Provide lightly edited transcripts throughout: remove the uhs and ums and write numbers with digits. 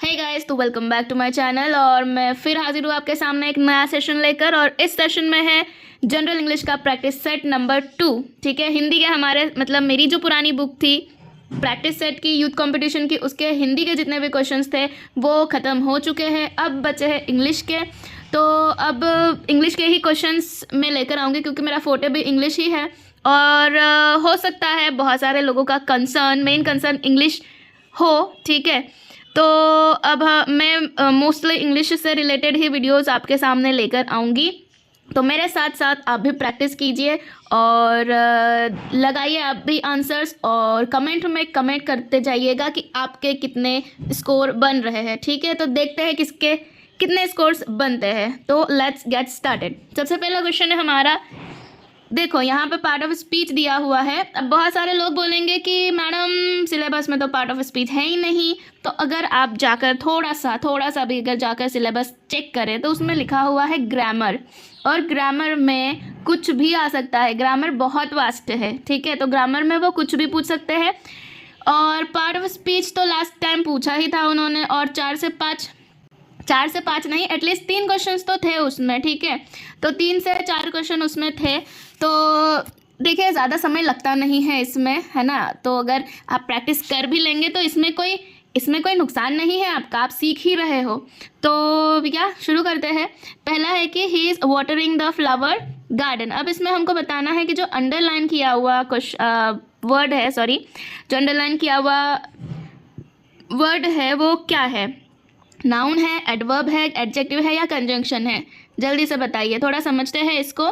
हे guys, तो welcome back to my channel. और मैं फिर हाजिर हूँ आपके सामने एक नया सेशन लेकर। और इस सेशन में है जनरल इंग्लिश का प्रैक्टिस सेट नंबर 2। ठीक है, हिंदी के हमारे मतलब मेरी जो पुरानी बुक थी प्रैक्टिस सेट की यूथ कंपटीशन की, उसके हिंदी के जितने भी क्वेश्चंस थे वो ख़त्म हो चुके हैं। अब बचे हैं इंग्लिश के। तो अब इंग्लिश के ही क्वेश्चंस मैं लेकर आऊँगी क्योंकि मेरा फोटे भी इंग्लिश ही है। और हो सकता है बहुत सारे लोगों का मेन कंसर्न इंग्लिश हो। ठीक है, तो अब मैं मोस्टली इंग्लिश से रिलेटेड ही वीडियोस आपके सामने लेकर आऊँगी। तो मेरे साथ साथ आप भी प्रैक्टिस कीजिए और लगाइए आप भी आंसर्स, और कमेंट में कमेंट करते जाइएगा कि आपके कितने स्कोर बन रहे हैं। ठीक है, तो देखते हैं किसके कितने स्कोर्स बनते हैं। तो लेट्स गेट स्टार्टेड। सबसे पहला क्वेश्चन है हमारा, देखो यहाँ पे पार्ट ऑफ स्पीच दिया हुआ है। अब बहुत सारे लोग बोलेंगे कि मैडम सिलेबस में तो पार्ट ऑफ स्पीच है ही नहीं। तो अगर आप जाकर थोड़ा सा भी अगर जाकर सिलेबस चेक करें तो उसमें लिखा हुआ है ग्रामर, और ग्रामर में कुछ भी आ सकता है। ग्रामर बहुत वास्ट है। ठीक है, तो ग्रामर में वो कुछ भी पूछ सकते हैं। और पार्ट ऑफ स्पीच तो लास्ट टाइम पूछा ही था उन्होंने, और 4 से 5 नहीं, एटलीस्ट 3 क्वेश्चंस तो थे उसमें। ठीक है, तो 3 से 4 क्वेश्चन उसमें थे। तो देखिए ज़्यादा समय लगता नहीं है इसमें, है ना। तो अगर आप प्रैक्टिस कर भी लेंगे तो इसमें कोई नुकसान नहीं है आपका, आप सीख ही रहे हो। तो क्या शुरू करते हैं। पहला है कि he is watering the flower garden. अब इसमें हमको बताना है कि जो अंडरलाइन किया हुआ वर्ड है, जो अंडरलाइन किया हुआ वर्ड है वो क्या है। नाउन है, एडवर्ब है, एडजेक्टिव है या कंजंक्शन है। जल्दी से बताइए, थोड़ा समझते हैं इसको।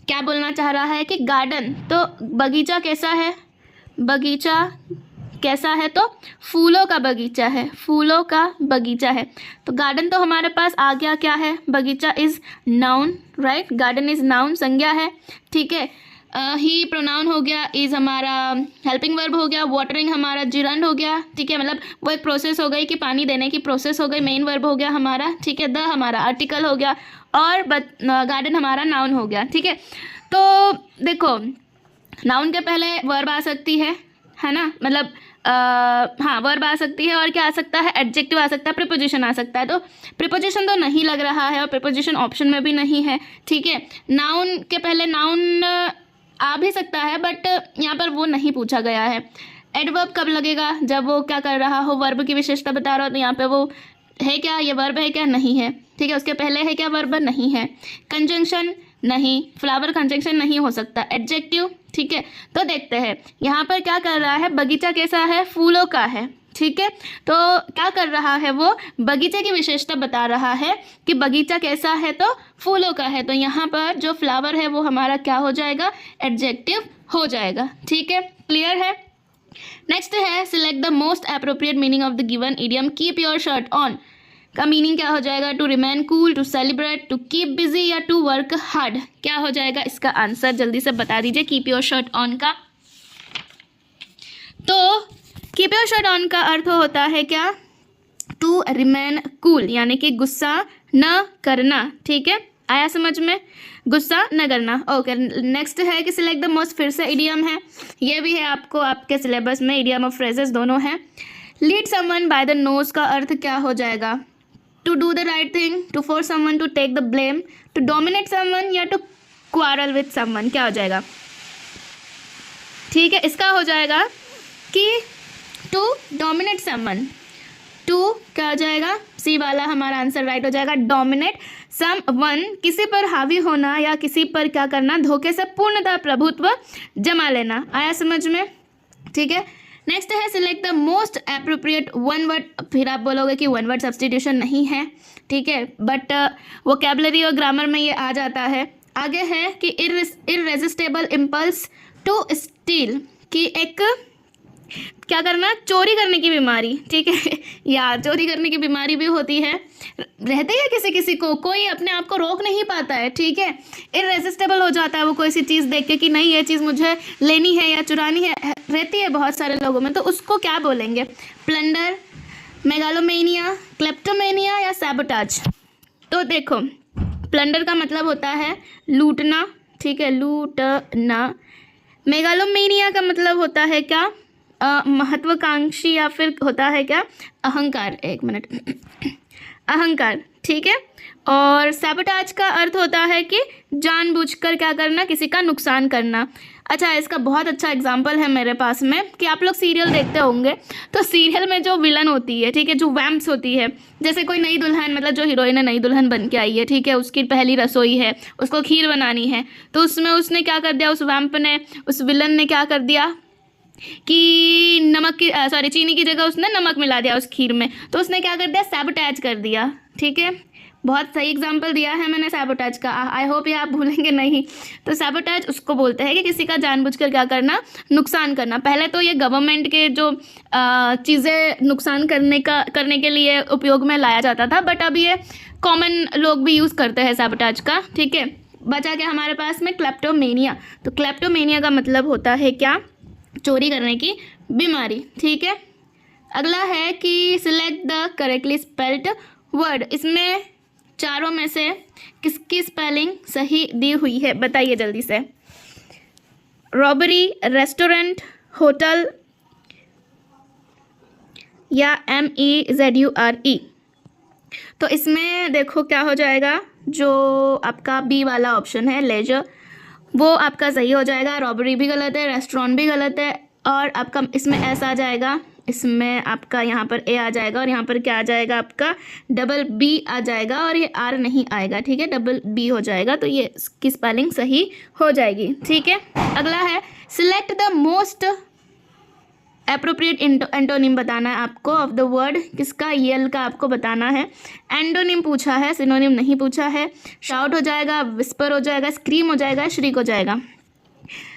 क्या बोलना चाह रहा है कि गार्डन, तो बगीचा कैसा है। बगीचा कैसा है, तो फूलों का बगीचा है। फूलों का बगीचा है। तो गार्डन तो हमारे पास आ गया क्या है, बगीचा is noun, right. Garden is noun, संज्ञा है। ठीक है, ही प्रोनाउन हो गया, इज़ हमारा हेल्पिंग वर्ब हो गया, वाटरिंग हमारा जिरंड हो गया। ठीक है, मतलब वो एक प्रोसेस हो गई कि पानी देने की प्रोसेस हो गई, मेन वर्ब हो गया हमारा। ठीक है, द हमारा आर्टिकल हो गया, और गार्डन हमारा नाउन हो गया। ठीक है, तो देखो नाउन के पहले वर्ब आ सकती है ना, मतलब हाँ वर्ब आ सकती है। और क्या आ सकता है, एडजेक्टिव आ सकता है, प्रीपोजिशन आ सकता है। तो प्रीपोजिशन तो नहीं लग रहा है, और प्रीपोजिशन ऑप्शन में भी नहीं है। ठीक है, नाउन के पहले नाउन आ भी सकता है, बट यहाँ पर वो नहीं पूछा गया है। एडवर्ब कब लगेगा, जब वो क्या कर रहा हो, वर्ब की विशेषता बता रहा हो। तो यहाँ पे वो है क्या, ये वर्ब है क्या, नहीं है। ठीक है, उसके पहले है क्या, वर्ब नहीं है। कंजंक्शन नहीं, फ्लावर कंजंक्शन नहीं हो सकता। एडजेक्टिव, ठीक है। तो देखते हैं यहाँ पर क्या कर रहा है, बगीचा कैसा है, फूलों का है। ठीक है, तो क्या कर रहा है, वो बगीचे की विशेषता बता रहा है कि बगीचा कैसा है, तो फूलों का है। तो यहाँ पर जो फ्लावर है वो हमारा क्या हो जाएगा, एडजेक्टिव हो जाएगा। ठीक है, क्लियर है। नेक्स्ट है, select the most appropriate meaning of the given idiom keep your shirt on का मीनिंग क्या हो जाएगा, to remain cool, to celebrate, to keep busy या टू वर्क हार्ड। क्या हो जाएगा इसका आंसर, जल्दी से बता दीजिए। कीप योर शर्ट ऑन का, तो कीप योर शर्ट ऑन का अर्थ होता है क्या, टू रिमेन कूल, यानी कि गुस्सा न करना। ठीक है, आया समझ में, गुस्सा न करना। ओके, नेक्स्ट है कि सिलेक्ट द मोस्ट, फिर से इडियम है, ये भी है आपको आपके सिलेबस में, इडियम और फ्रेजेस दोनों हैं। Lead someone by the nose का अर्थ क्या हो जाएगा, to do the right thing, to force someone to take the blame, to dominate someone या टू क्वारल विथ समवन। क्या हो जाएगा, ठीक है, इसका हो जाएगा कि टू डोमिनेट समवन। टू क्या हो जाएगा, सी वाला हमारा आंसर राइट हो जाएगा। डोमिनेट समवन, किसी पर हावी होना या किसी पर क्या करना, धोखे से पूर्णतः प्रभुत्व जमा लेना। आया समझ में। ठीक है, नेक्स्ट है select the most appropriate one word. फिर आप बोलोगे कि वन वर्ड सब्सटीट्यूशन नहीं है। ठीक है, बट वोकैबुलरी और ग्रामर में ये आ जाता है। आगे है कि इररेजिस्टेबल इम्पल्स टू स्टील, कि एक क्या करना, चोरी करने की बीमारी। ठीक है, या चोरी करने की बीमारी भी होती है, रहती है किसी को, कोई अपने आप को रोक नहीं पाता है। ठीक है, इररेजिस्टेबल हो जाता है वो कोई सी चीज़ देख के कि नहीं ये चीज़ मुझे लेनी है या चुरानी है, रहती है बहुत सारे लोगों में। तो उसको क्या बोलेंगे, प्लंडर, मेगालोमेनिया, क्लेप्टोमेनिया या सैबोटाज। तो देखो प्लंडर का मतलब होता है लूटना। ठीक है, लूटना। मेगालोमेनिया का मतलब होता है क्या, महत्वाकांक्षी या फिर होता है क्या अहंकार, एक मिनट अहंकार, ठीक है। और सैबोटाज का अर्थ होता है कि जानबूझकर क्या करना, किसी का नुकसान करना। अच्छा, इसका बहुत अच्छा एग्जांपल है मेरे पास में कि आप लोग सीरियल देखते होंगे, तो सीरियल में जो विलन होती है, ठीक है, जो वैम्प्स होती है, जैसे कोई नई दुल्हन, मतलब जो हीरोइन है नई दुल्हन बन के आई है, ठीक है, उसकी पहली रसोई है, उसको खीर बनानी है, तो उसमें उसने क्या कर दिया, उस वैम्प ने, उस विलन ने क्या कर दिया कि चीनी की जगह उसने नमक मिला दिया उस खीर में, तो उसने क्या कर दिया, सैबोटाज कर दिया, ठीक है। बहुत सही एग्जांपल दिया है मैंने सैबोटाज का, आई होप ये आप भूलेंगे नहीं। तो सैबोटाज उसको बोलते हैं कि किसी का जानबूझकर क्या करना, नुकसान करना। पहले तो ये गवर्नमेंट के जो चीज़ें नुकसान करने के लिए उपयोग में लाया जाता था, बट अब ये कॉमन लोग भी यूज़ करते हैं सैबोटाज का, ठीक है। बचा क्या हमारे पास में, क्लेप्टोमेनिया। तो क्लेप्टोमेनिया का मतलब होता है क्या, चोरी करने की बीमारी, ठीक है। अगला है कि select the correctly spelled word. इसमें चारों में से किसकी स्पेलिंग सही दी हुई है, बताइए जल्दी से। रॉबरी, रेस्टोरेंट, होटल या MEZURE। तो इसमें देखो क्या हो जाएगा, जो आपका बी वाला ऑप्शन है लेजर, वो आपका सही हो जाएगा। रॉबरी भी गलत है, रेस्टोरेंट भी गलत है, और आपका इसमें एस आ जाएगा, इसमें आपका यहाँ पर ए आ जाएगा, और यहाँ पर क्या आ जाएगा, आपका डबल बी आ जाएगा, और ये आर नहीं आएगा, ठीक है, डबल बी हो जाएगा। तो ये इसकी स्पेलिंग सही हो जाएगी, ठीक है। अगला है select the most appropriate antonym बताना है आपको ऑफ द वर्ड। किसका, यल का आपको बताना है। एंटोनिम पूछा है, सिनोनिम नहीं पूछा है। शाउट हो जाएगा, विस्पर हो जाएगा, स्क्रीम हो जाएगा, श्रीक हो जाएगा।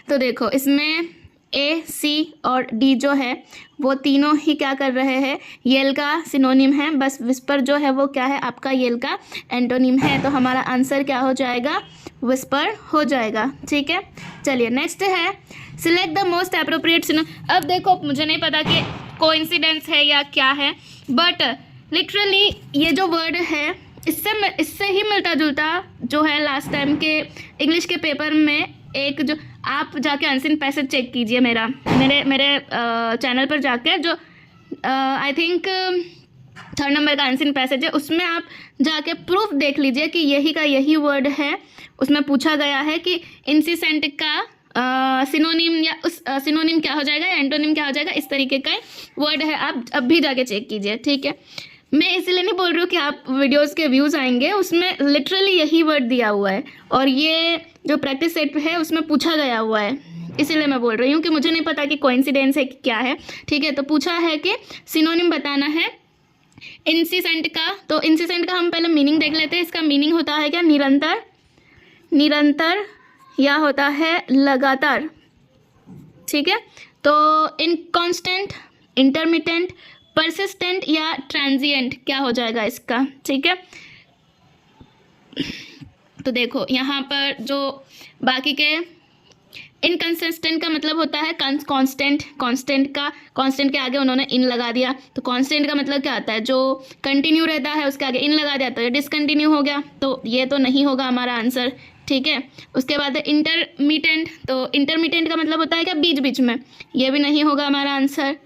तो देखो इसमें ए, सी और डी जो है वो तीनों ही क्या कर रहे हैं, येल का सिनोनिम है, बस विस्पर जो है वो क्या है, आपका येल का एंटोनिम है। तो हमारा आंसर क्या हो जाएगा, विस्पर हो जाएगा, ठीक है। चलिए नेक्स्ट है select the most appropriate synonym. अब देखो मुझे नहीं पता कि कोइंसिडेंस है या क्या है, बट लिटरली ये जो वर्ड है इससे ही मिलता जुलता जो है लास्ट टाइम के इंग्लिश के पेपर में, एक जो आप जाके अनसीन पैसेज चेक कीजिए मेरे चैनल पर जाके, जो आई थिंक 3rd नंबर का अनसीन पैसेज है, उसमें आप जाके प्रूफ देख लीजिए कि यही का यही वर्ड है। उसमें पूछा गया है कि इंसिसेंट का सिनोनिम या उस सिनोनिम क्या हो जाएगा या एंटोनिम क्या हो जाएगा, इस तरीके का वर्ड है। आप अब भी जाके चेक कीजिए, ठीक है। मैं इसलिए नहीं बोल रही हूँ कि आप वीडियोस के व्यूज़ आएंगे, उसमें लिटरली यही वर्ड दिया हुआ है, और ये जो प्रैक्टिस सेट है उसमें पूछा गया हुआ है, इसीलिए मैं बोल रही हूँ कि मुझे नहीं पता कि कोइंसिडेंस है कि क्या है, ठीक है। तो पूछा है कि सिनोनिम बताना है इंसिसेंट का। तो इंसिसेंट का हम पहले मीनिंग देख लेते हैं। इसका मीनिंग होता है क्या, निरंतर या होता है लगातार, ठीक है। तो इनकॉन्स्टेंट, इंटरमिटेंट, परसिस्टेंट या ट्रांजिएंट क्या हो जाएगा इसका, ठीक है। तो देखो यहाँ पर जो बाकी के इनकंसिस्टेंट का मतलब होता है कांस्टेंट, कांस्टेंट के आगे उन्होंने इन लगा दिया। तो कांस्टेंट का मतलब क्या आता है, जो कंटिन्यू रहता है उसके आगे इन लगा दिया तो ये डिसकंटिन्यू हो गया, तो ये तो नहीं होगा हमारा आंसर, ठीक है। उसके बाद इंटरमिटेंट, तो इंटरमिटेंट का मतलब होता है क्या, बीच बीच में, ये भी नहीं होगा हमारा आंसर।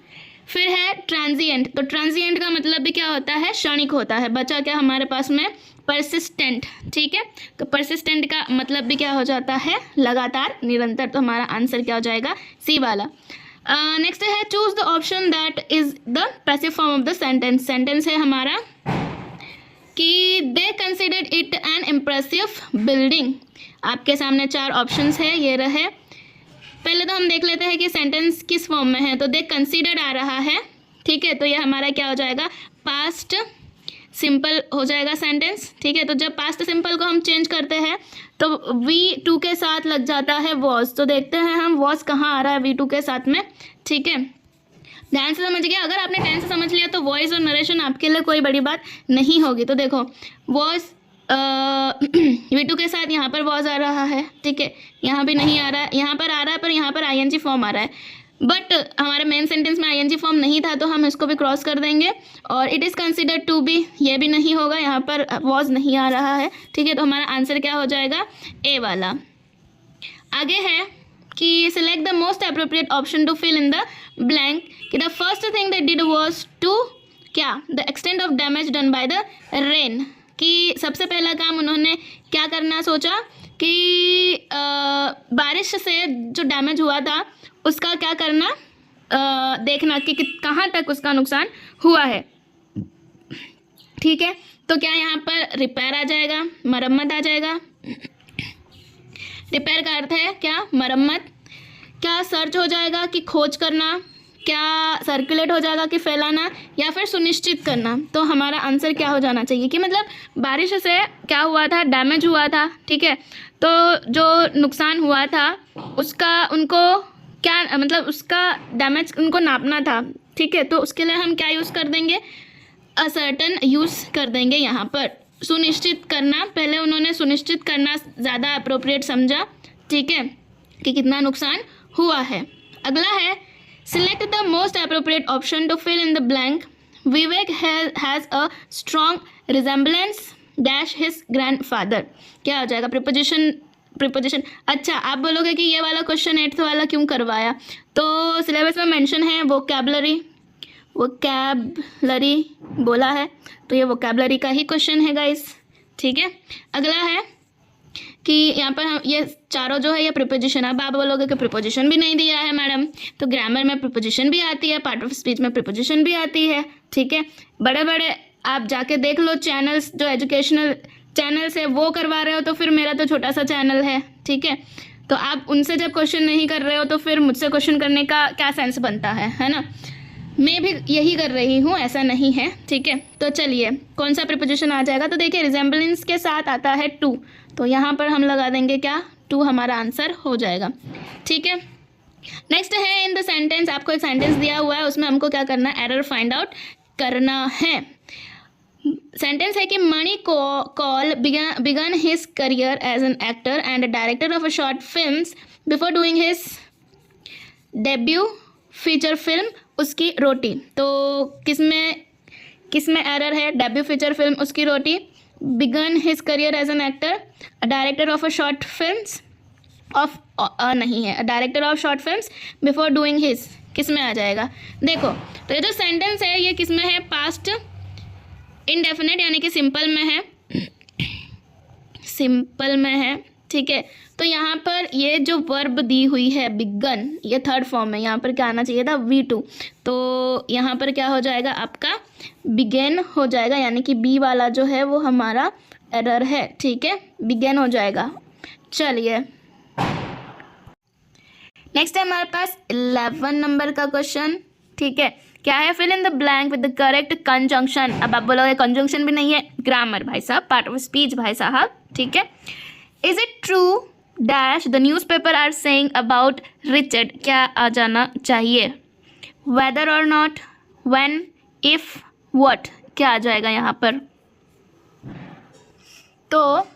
फिर है ट्रांजिएंट, तो ट्रांजिएंट का मतलब भी क्या होता है, क्षणिक होता है। बचा क्या हमारे पास में, परसिस्टेंट, ठीक है। तो परसिस्टेंट का मतलब भी क्या हो जाता है, लगातार, निरंतर। तो हमारा आंसर क्या हो जाएगा, सी वाला। नेक्स्ट है choose the option that is the passive form of the sentence. Sentence है हमारा कि दे considered it N impressive building. आपके सामने 4 ऑप्शंस है, ये रहे। पहले तो हम देख लेते हैं कि सेंटेंस किस फॉर्म में है। तो दे कंसीडर्ड आ रहा है, ठीक है, तो ये हमारा क्या हो जाएगा, पास्ट सिंपल हो जाएगा सेंटेंस, ठीक है। तो जब पास्ट सिंपल को हम चेंज करते हैं तो V2 के साथ लग जाता है वॉज। तो देखते हैं हम वॉज कहाँ आ रहा है V2 के साथ में, ठीक है। ध्यान से समझ गया। अगर आपने टेंस से समझ लिया तो वॉइस और नरेशन आपके लिए कोई बड़ी बात नहीं होगी। तो देखो वॉज V2 के साथ यहाँ पर वॉज आ रहा है, ठीक है, यहाँ भी नहीं आ रहा है, यहाँ पर आ रहा है, पर यहाँ पर ING फॉर्म आ रहा है, बट हमारे मेन सेंटेंस में ING फॉर्म नहीं था, तो हम इसको भी क्रॉस कर देंगे। और it is considered to be, ये भी नहीं होगा, यहाँ पर वॉज नहीं आ रहा है, ठीक है। तो हमारा आंसर क्या हो जाएगा, ए वाला। आगे है कि select the most appropriate option to fill in the blank, कि the first thing they did was to क्या, the extent of damage done by the rain, कि सबसे पहला काम उन्होंने क्या करना सोचा कि बारिश से जो डैमेज हुआ था उसका क्या करना, देखना कि कहाँ तक उसका नुकसान हुआ है। ठीक है, तो क्या यहाँ पर रिपेयर आ जाएगा, मरम्मत आ जाएगा। रिपेयर का अर्थ है क्या, मरम्मत। क्या सर्च हो जाएगा कि खोज करना, क्या सर्कुलेट हो जाएगा कि फैलाना, या फिर सुनिश्चित करना। तो हमारा आंसर क्या हो जाना चाहिए कि मतलब बारिश से क्या हुआ था, डैमेज हुआ था। ठीक है, तो जो नुकसान हुआ था उसका उनको क्या मतलब उसका डैमेज उनको नापना था। ठीक है, तो उसके लिए हम क्या यूज़ कर देंगे, असर्टन यूज़ कर देंगे यहाँ पर। सुनिश्चित करना, पहले उन्होंने सुनिश्चित करना ज़्यादा अप्रोप्रिएट समझा। ठीक है, कि कितना नुकसान हुआ है। अगला है select the most appropriate option to fill in the blank. Vivek has a strong resemblance dash his grandfather. क्या हो जाएगा, प्रिपोजिशन। अच्छा, आप बोलोगे कि ये वाला क्वेश्चन 8th वाला क्यों करवाया, तो सिलेबस में मेंशन है वोकैबुलरी बोला है, तो ये वोकैबुलरी का ही क्वेश्चन है गाइस। ठीक है, अगला है कि यहाँ पर हम ये चारों जो है ये प्रिपोजिशन। अब आप बोलोगे कि प्रिपोजिशन भी नहीं दिया है मैडम, तो ग्रामर में प्रिपोजिशन भी आती है, पार्ट ऑफ स्पीच में प्रिपोजिशन भी आती है। ठीक है, बड़े बड़े आप जाके देख लो चैनल्स, जो एजुकेशनल चैनल्स है वो करवा रहे हो, तो फिर मेरा तो छोटा सा चैनल है। ठीक है, तो आप उनसे जब क्वेश्चन नहीं कर रहे हो तो फिर मुझसे क्वेश्चन करने का क्या सेंस बनता है ना। मैं भी यही कर रही हूँ, ऐसा नहीं है। ठीक है, तो चलिए कौन सा प्रिपोजिशन आ जाएगा, तो देखिए रिजेम्बलेंस के साथ आता है टू, तो यहाँ पर हम लगा देंगे क्या, टू हमारा आंसर हो जाएगा। ठीक है, नेक्स्ट है इन द सेंटेंस। आपको एक सेंटेंस दिया हुआ है, उसमें हमको क्या करना है, एरर फाइंड आउट करना है। सेंटेंस है कि मणि Kaul began his career as an actor and a director of a short films before doing his debut feature film उसकी रोटी। तो किसमें एरर है, डेब्यू फीचर फिल्म उसकी रोटी, began his career as an actor, a director of a short films of नहीं है, a director of short films before doing his, किसमें आ जाएगा। देखो, तो ये जो सेंटेंस है ये किसमें है, पास्ट इनडेफिनेट यानी कि सिंपल में है, सिंपल में है। ठीक है, तो यहाँ पर ये जो वर्ब दी हुई है बिगन, ये थर्ड फॉर्म में, यहाँ पर क्या आना चाहिए था, V2, तो यहाँ पर क्या हो जाएगा आपका बिगेन हो जाएगा, यानी कि बी वाला जो है वो हमारा एरर है। ठीक है, बिगेन हो जाएगा। चलिए नेक्स्ट है हमारे पास 11 नंबर का क्वेश्चन। ठीक है, क्या है, fill in the blank with the correct conjunction. अब आप बोलोगे कंजंक्शन भी नहीं है, ग्रामर भाई साहब, पार्ट ऑफ स्पीच भाई साहब। ठीक है, is it true dash the newspaper are saying about Richard, क्या आ जाना चाहिए, वेदर और नॉट, व्हेन, इफ, व्हाट, क्या आ जाएगा यहाँ पर। तो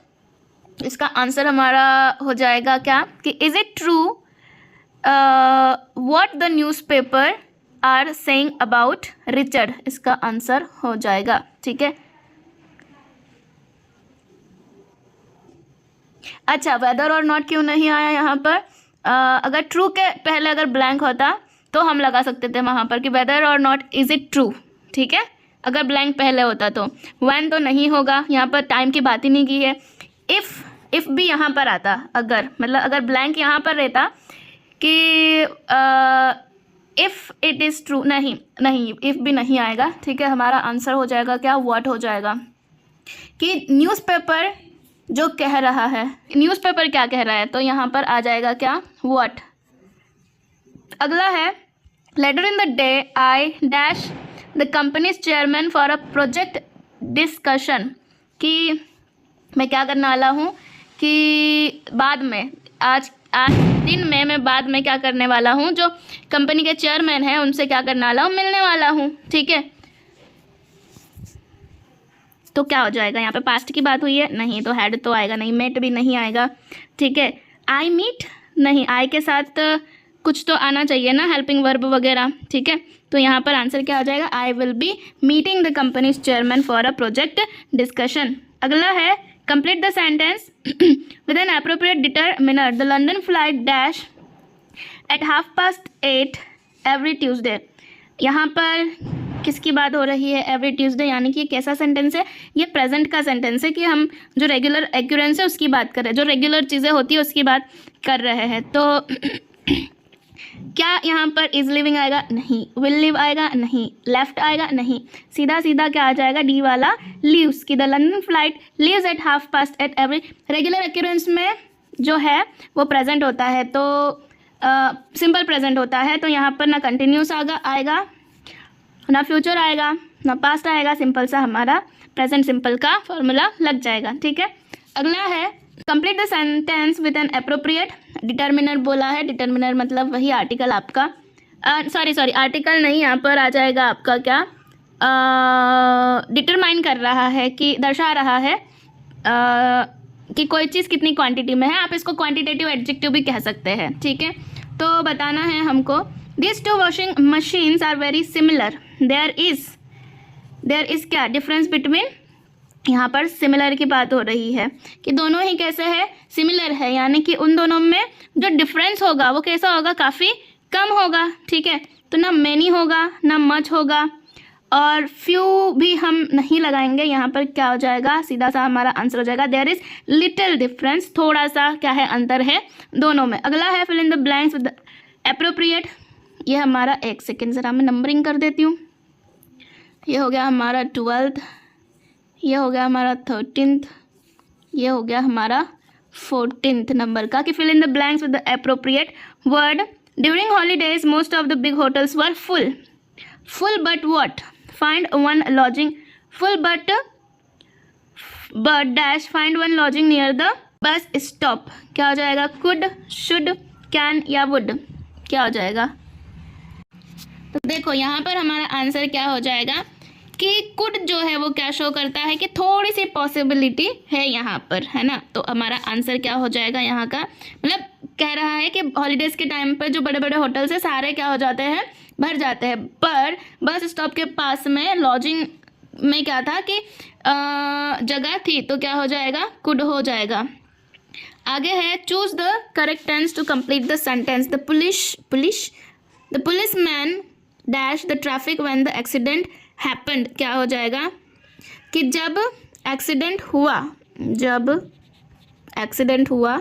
इसका आंसर हमारा हो जाएगा क्या, कि is it true what the newspaper are saying about Richard, इसका आंसर हो जाएगा। ठीक है, अच्छा वेदर और नॉट क्यों नहीं आया यहाँ पर, अगर ट्रू के पहले अगर ब्लैंक होता तो हम लगा सकते थे वहाँ पर कि वेदर और नॉट इज इट ट्रू। ठीक है, अगर ब्लैंक पहले होता तो। व्हेन तो नहीं होगा, यहाँ पर टाइम की बात ही नहीं की है। इफ़ भी यहाँ पर आता, अगर मतलब अगर ब्लैंक यहाँ पर रहता कि इफ़ इट इज़ ट्रू, नहीं इफ़ भी नहीं आएगा। ठीक है, हमारा आंसर हो जाएगा क्या, व्हाट हो जाएगा, कि न्यूज़पेपर जो कह रहा है, न्यूज़पेपर क्या कह रहा है, तो यहाँ पर आ जाएगा क्या, व्हाट। अगला है later in the day I dash the company's chairman for a project discussion, कि मैं क्या करने वाला हूँ कि बाद में आज दिन में मैं बाद में क्या करने वाला हूँ, जो कंपनी के चेयरमैन हैं उनसे क्या करने वाला हूँ, मिलने वाला हूँ। ठीक है, तो क्या हो जाएगा, यहाँ पे पास्ट की बात हुई है, नहीं तो हैड तो आएगा नहीं, मेट भी नहीं आएगा। ठीक है, आई मीट नहीं, आई के साथ कुछ तो आना चाहिए ना, हेल्पिंग वर्ब वगैरह। ठीक है, तो यहाँ पर आंसर क्या हो जाएगा, I will be meeting the company's chairman for a project discussion. अगला है complete the sentence with an appropriate determiner, the London flight dash at 8:30 every Tuesday. यहाँ पर किसकी बात हो रही है? एवरी ट्यूसडे, यानी कि कैसा सेंटेंस है? ये प्रेजेंट का सेंटेंस है कि हम जो रेगुलर एक्यूरेंस है उसकी बात कर रहे हैं, जो रेगुलर चीज़ें होती है उसकी बात कर रहे हैं। तो क्या यहाँ पर इज लिविंग आएगा? नहीं। विल लिव आएगा? नहीं। लेफ्ट आएगा? नहीं। सीधा सीधा क्या आ जाएगा? डी वाला, लीव्स की। The London flight leaves at 8:30 every. Regular occurrence में जो है वो प्रेजेंट होता है, तो सिंपल प्रेजेंट होता है, तो यहाँ पर ना कंटिन्यूस आएगा, ना फ्यूचर आएगा, ना पास्ट आएगा, सिंपल सा हमारा प्रेजेंट सिंपल का फॉर्मूला लग जाएगा। ठीक है, अगला है complete the sentence with an appropriate determiner बोला है। डिटर्मिनर मतलब वही आर्टिकल आपका, सॉरी आर्टिकल नहीं, यहाँ पर आ जाएगा आपका क्या, डिटरमाइन कर रहा है कि दर्शा रहा है कि कोई चीज़ कितनी क्वांटिटी में है। आप इसको क्वांटिटेटिव एडजेक्टिव भी कह सकते हैं। ठीक है, तो बताना है हमको this two washing machines are very similar. There is क्या डिफरेंस बिटवीन, यहाँ पर सिमिलर की बात हो रही है कि दोनों ही कैसे है, सिमिलर है, यानी कि उन दोनों में जो डिफरेंस होगा वो कैसा होगा, काफ़ी कम होगा। ठीक है, तो ना मैनी होगा ना मच होगा, और फ्यू भी हम नहीं लगाएंगे, यहाँ पर क्या हो जाएगा, सीधा सा हमारा आंसर हो जाएगा देयर इज लिटिल डिफरेंस, थोड़ा सा क्या है, अंतर है दोनों में। अगला है fill in the blanks with appropriate. ये हमारा, एक सेकेंड ज़रा मैं नंबरिंग कर देती हूँ। ये हो गया हमारा 12th, ये हो गया हमारा 13th, ये हो गया हमारा 14th नंबर का, कि fill in the blanks with the appropriate word. During holidays most of the big hotels were full but what, find one lodging, full but dash find one lodging near the bus stop. क्या हो जाएगा, could, should, can या would, क्या हो जाएगा? तो देखो यहाँ पर हमारा आंसर क्या हो जाएगा कि कुड जो है वो क्या शो करता है कि थोड़ी सी पॉसिबिलिटी है यहाँ पर, है ना। तो हमारा आंसर क्या हो जाएगा यहाँ का, मतलब कह रहा है कि हॉलीडेज़ के टाइम पर जो बड़े बड़े होटल्स है सारे क्या हो जाते हैं, भर जाते हैं, पर बस स्टॉप के पास में लॉजिंग में क्या था कि जगह थी, तो क्या हो जाएगा, कुड हो जाएगा। आगे है choose the correct tense to complete the sentence. The policeman dash the traffic when the accident happened. क्या हो जाएगा कि जब एक्सीडेंट हुआ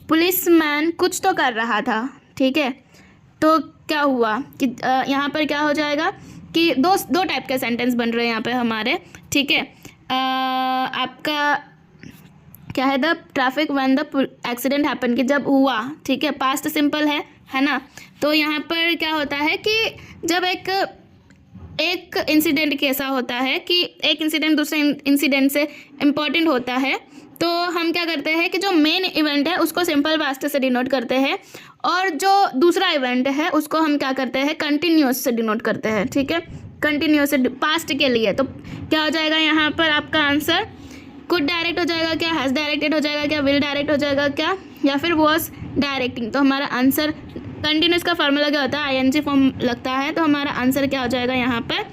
पुलिसमैन कुछ तो कर रहा था। ठीक है, तो क्या हुआ कि यहाँ पर क्या हो जाएगा कि दो टाइप के सेंटेंस बन रहे हैं यहाँ पे हमारे। ठीक है, आपका क्या है, the traffic when the accident happen, कि जब हुआ। ठीक है, पास्ट सिंपल है ना। तो यहाँ पर क्या होता है कि जब एक इंसिडेंट कैसा होता है कि एक इंसिडेंट दूसरे इंसिडेंट से इम्पॉर्टेंट होता है, तो हम क्या करते हैं कि जो मेन इवेंट है उसको सिंपल पास्ट से डिनोट करते हैं, और जो दूसरा इवेंट है उसको हम क्या करते हैं, कंटिन्यूस से डिनोट करते हैं। ठीक है, कंटिन्यूस से पास्ट के लिए। तो क्या हो जाएगा यहाँ पर आपका आंसर, कुड डायरेक्ट हो जाएगा क्या, हैज़ डायरेक्टेड हो जाएगा क्या, विल डायरेक्ट हो जाएगा क्या, या फिर वॉज डायरेक्टिंग। तो हमारा आंसर, कंटिन्यूस का फॉर्मूला क्या होता है, आईएनजी फॉर्म लगता है, तो हमारा आंसर क्या हो जाएगा यहाँ पर,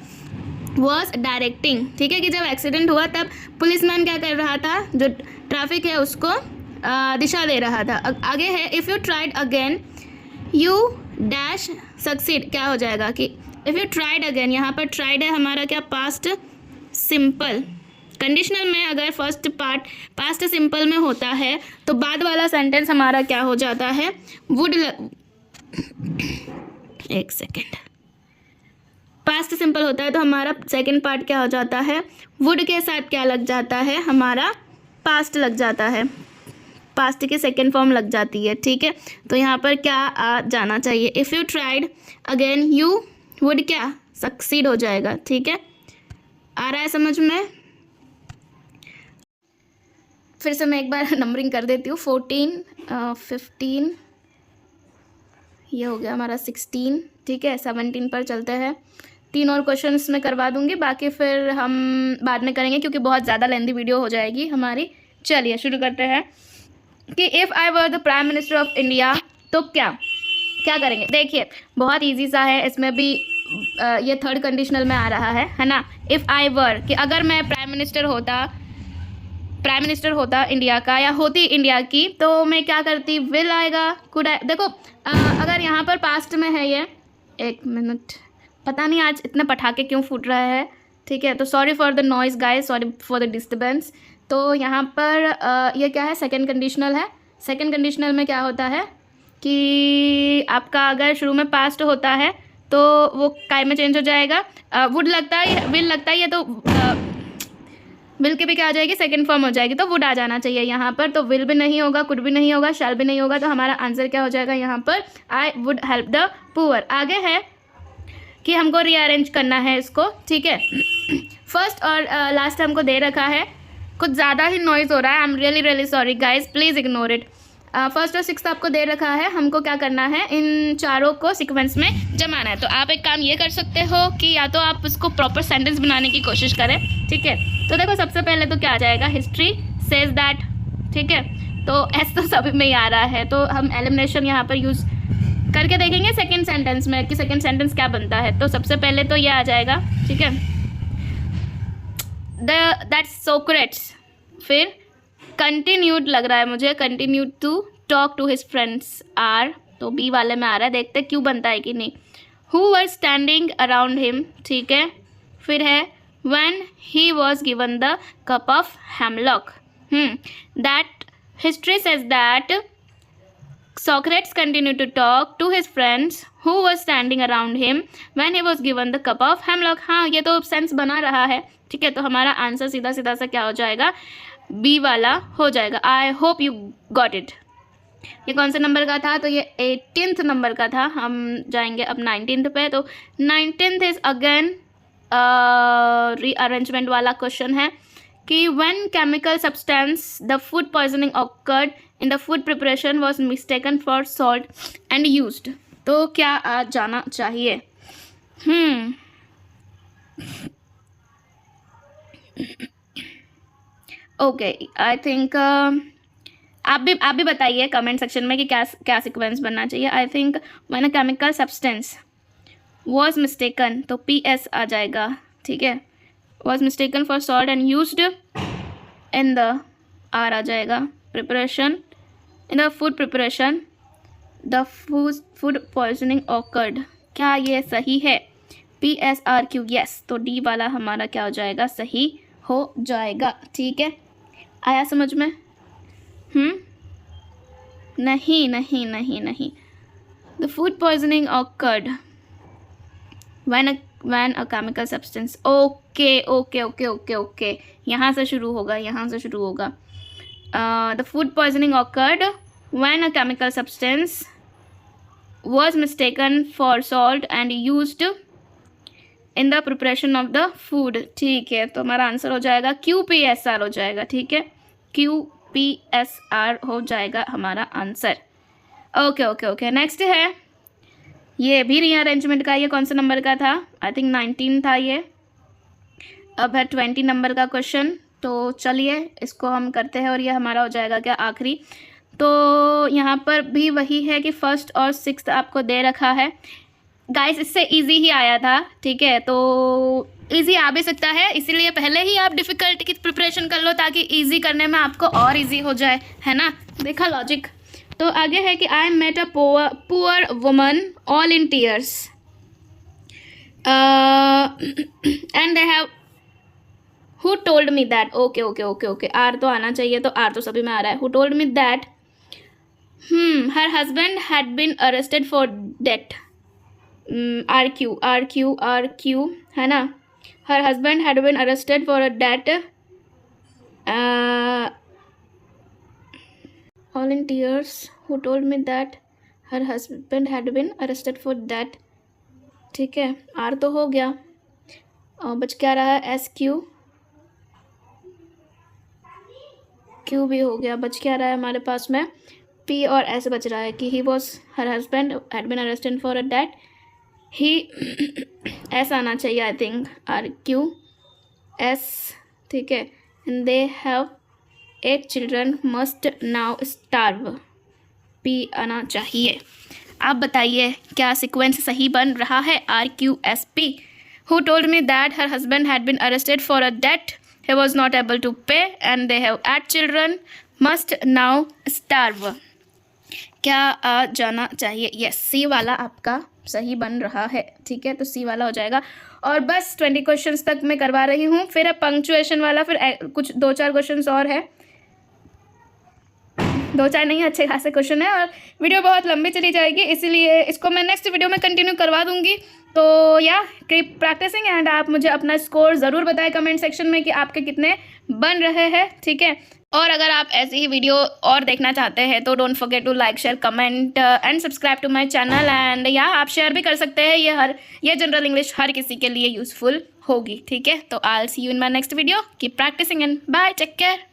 वॉज डायरेक्टिंग। ठीक है, कि जब एक्सीडेंट हुआ तब पुलिसमैन क्या कर रहा था, जो ट्रैफिक है उसको दिशा दे रहा था। आगे है if you tried again you dash succeed. क्या हो जाएगा कि इफ़ यू ट्राइड अगेन, यहाँ पर ट्राइड है हमारा क्या, पास्ट सिंपल। कंडीशनल में अगर फर्स्ट पार्ट पास्ट सिंपल में होता है तो बाद वाला सेंटेंस हमारा क्या हो जाता है, वुड एक सेकेंड, पास्ट सिंपल होता है तो हमारा सेकंड पार्ट क्या हो जाता है, वुड के साथ क्या लग जाता है, हमारा पास्ट लग जाता है, पास्ट की सेकंड फॉर्म लग जाती है। ठीक है, तो यहाँ पर क्या आ जाना चाहिए, if you tried again you would क्या सक्सीड हो जाएगा। ठीक है, आ रहा है समझ में। फिर से मैं एक बार नंबरिंग कर देती हूँ, 14, 15, ये हो गया हमारा 16। ठीक है, 17 पर चलते हैं। 3 और क्वेश्चंस मैं करवा दूंगी, बाकी फिर हम बाद में करेंगे क्योंकि बहुत ज़्यादा लेंदी वीडियो हो जाएगी हमारी। चलिए शुरू करते हैं कि if I were the prime minister of India, तो क्या करेंगे। देखिए बहुत इजी सा है, इसमें भी ये थर्ड कंडीशनल में आ रहा है ना। इफ़ आई वर, कि अगर मैं प्राइम मिनिस्टर होता, प्राइम मिनिस्टर होता इंडिया का या होती इंडिया की, तो मैं क्या करती, विल आएगा, कुड आए। देखो अगर यहाँ पर पास्ट में है ये, एक मिनट, पता नहीं आज इतने पटाखे क्यों फूट रहे हैं, ठीक है, तो sorry for the noise guys, sorry for the disturbance. तो यहाँ पर ये क्या है, सेकंड कंडीशनल है। सेकंड कंडीशनल में क्या होता है कि आपका अगर शुरू में पास्ट होता है तो वो काय में चेंज हो जाएगा, वुड लगता है, विल लगता है, ये तो विल के भी क्या आ जाएगी, सेकंड फॉर्म हो जाएगी, तो वुड आ जाना चाहिए यहाँ पर। तो विल भी नहीं होगा, कुड भी नहीं होगा, शैल भी नहीं होगा, तो हमारा आंसर क्या हो जाएगा यहाँ पर, I would help the poor. आगे है कि हमको रीअरेंज करना है इसको, ठीक है। फर्स्ट और लास्ट हमको दे रखा है, कुछ ज़्यादा ही नॉइज़ हो रहा है, I am really really sorry guys, please ignore it. First और सिक्स्थ आपको दे रखा है, हमको क्या करना है, इन चारों को सीक्वेंस में जमाना है। तो आप एक काम ये कर सकते हो कि या तो आप उसको प्रॉपर सेंटेंस बनाने की कोशिश करें, ठीक है। तो देखो सबसे पहले तो क्या आ जाएगा, हिस्ट्री सेज दैट, ठीक है, तो एस तो सभी में ही आ रहा है, तो हम एलिमिनेशन यहाँ पर यूज़ करके देखेंगे सेकेंड सेंटेंस में कि सेकेंड सेंटेंस क्या बनता है। तो सबसे पहले तो ये आ जाएगा, ठीक है, दैट्स सोक्रेट्स, फिर कंटिन्यूड लग रहा है मुझे, continued to talk to his friends R, तो बी वाले में आ रहा है, देखते क्यों बनता है कि नहीं। Who were standing around him, ठीक है, फिर है when he was given the cup of hemlock, that history says that Socrates continued to talk to his friends who were standing around him when he was given the cup of hemlock। हाँ, ये तो sense बना रहा है, ठीक है, तो हमारा आंसर सीधा सीधा सा क्या हो जाएगा, बी वाला हो जाएगा। I hope you got it. ये कौन से नंबर का था, तो ये 18th नंबर का था। हम जाएंगे अब 19th पे। तो 19th इज अगेन रीअरेंजमेंट वाला क्वेश्चन है कि when chemical substance the food poisoning occurred in the food preparation was mistaken for salt and used, तो क्या आ जाना चाहिए। ओके, आई थिंक आप भी बताइए कमेंट सेक्शन में कि क्या सीक्वेंस बनना चाहिए। I think when a chemical substance was mistaken, तो PS आ जाएगा, ठीक है, was mistaken for salt and used in the R आ जाएगा, preparation in the food preparation the food poisoning occurred, क्या ये सही है, PSRQ, यस, तो डी वाला हमारा क्या हो जाएगा, सही हो जाएगा, ठीक है। आया समझ में? नहीं नहीं नहीं नहीं, the food poisoning awkward when a chemical substance, okay okay okay okay okay, यहाँ से शुरू होगा, यहाँ से शुरू होगा। The food poisoning awkward when a chemical substance was mistaken for salt and used in the preparation of the food, ठीक है, तो हमारा आंसर हो जाएगा QPSR हो जाएगा, ठीक है, QPSR हो जाएगा हमारा answer. Okay okay okay, next है, ये भी रीअरेंजमेंट का, ये कौन से नंबर का था, आई थिंक 19 था ये। अब है 20 नंबर का क्वेश्चन, तो चलिए इसको हम करते हैं और ये हमारा हो जाएगा क्या, आखिरी। तो यहाँ पर भी वही है कि फर्स्ट और सिक्स्थ आपको दे रखा है गाइस, इससे इजी ही आया था, ठीक है, तो इजी आ भी सकता है, इसीलिए पहले ही आप डिफ़िकल्ट की प्रिपरेशन कर लो ताकि इजी करने में आपको और इजी हो जाए, है ना, देखा लॉजिक। तो आगे है कि I met a poor woman all in tears and they have who told me that, okay okay okay okay, R तो आना चाहिए, तो आर तो सभी में आ रहा है, who told me that her husband had been arrested for debt, RQ है ना, her husband had been arrested for a debt, all in tears, who told me that her husband had been arrested for debt, ठीक है, are तो हो गया, बच क्या रहा है, SQ, Q भी हो गया, बच क्या रहा है हमारे पास में, P और S बच रहा है कि he was, her husband had been arrested for a debt, he S आना चाहिए, आई थिंक RQ S, ठीक है, and they have 8 children must now starve, P आना चाहिए। आप बताइए क्या सीक्वेंस सही बन रहा है, RQSP। Who told me that her husband had been arrested for a debt, he was not able to pay and they have 8 children, must now starve. क्या आ जाना चाहिए? यस, सी वाला आपका सही बन रहा है, ठीक है, तो सी वाला हो जाएगा। और बस 20 क्वेश्चंस तक मैं करवा रही हूँ, फिर पंक्चुएशन वाला, फिर कुछ 2-4 क्वेश्चंस और है, 2-4 नहीं, अच्छे खासे क्वेश्चन है और वीडियो बहुत लंबी चली जाएगी, इसीलिए इसको मैं नेक्स्ट वीडियो में कंटिन्यू करवा दूंगी। तो या कीप प्रैक्टिसिंग एंड आप मुझे अपना स्कोर ज़रूर बताएं कमेंट सेक्शन में कि आपके कितने बन रहे हैं, ठीक है। और अगर आप ऐसी ही वीडियो और देखना चाहते हैं तो don't forget to like, share, comment and subscribe to my channel. And या आप शेयर भी कर सकते हैं, ये जनरल इंग्लिश हर किसी के लिए यूज़फुल होगी, ठीक है। तो I will see you in my next video, keep practising and bye, take care.